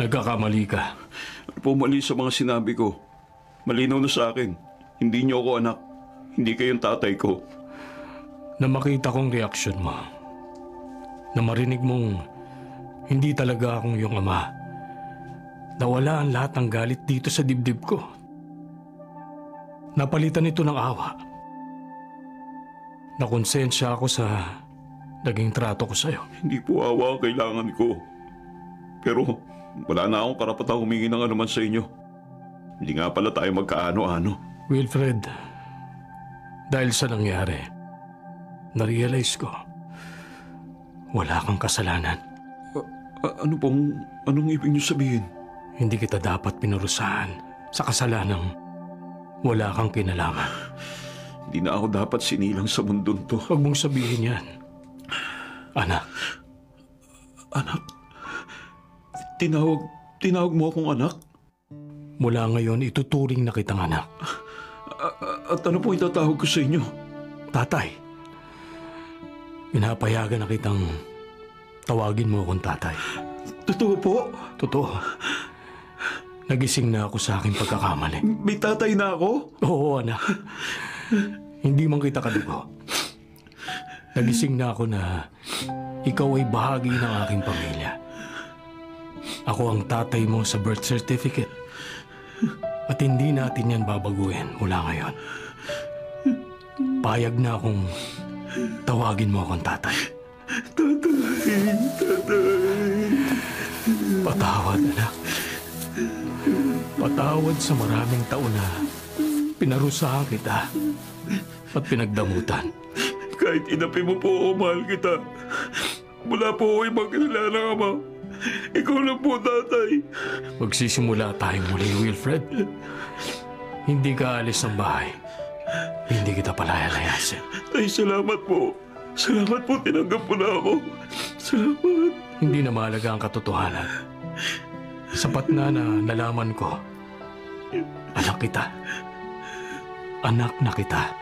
Nagkakamali ka. Ano po mali sa mga sinabi ko? Malinaw na sa akin. Hindi niyo ako anak. Hindi kayong tatay ko. Na makita kong reaksyon mo. Na marinig mong hindi talaga akong iyong ama. Nawala ang lahat ng galit dito sa dibdib ko. Napalitan ito ng awa. Nakonsensya ako sa naging trato ko sa'yo. Hindi po awa ang kailangan ko. Pero wala na akong karapatang humingi ng anuman sa inyo. Hindi nga pala tayo magkaano-ano. Wilfred, dahil sa nangyari, na-realize ko, wala kang kasalanan. Anong ibig niyo sabihin? Hindi kita dapat pinurusahan sa kasalanang wala kang kinalaman. Hindi na ako dapat sinilang sa mundong to. Huwag mong sabihin yan. Anak. Anak? Tinawag mo akong anak? Mula ngayon, ituturing na kitang anak. At ano po itatawag ko sa inyo? Tatay. Pinapayagan na kitang tawagin mo akong tatay. Totoo po? Totoo. Nagising na ako sa aking pagkakamali. May tatay na ako? Oo, anak. Hindi man kita kadugo. Nagising na ako na ikaw ay bahagi ng aking pamilya. Ako ang tatay mo sa birth certificate. At hindi natin yan babaguhin mula ngayon. Payag na akong tawagin mo akong tatay. Tatay. Patawad, anak. Patawad sa maraming taon na pinarusahan kita at pinagdamutan. Kahit inapi mo po ako, mahal kita. Wala po ako ibang kilala ng ama. Ikaw lang po, tatay. Magsisimula tayong muli, Wilfred. Hindi ka alis ng bahay. Hindi kita palaya-layasin. Tay, salamat po. Salamat po, tinanggap mo na ako. Salamat. Hindi na mahalaga ang katotohanan. Sapat na nalaman ko. Anak kita. Anak na kita.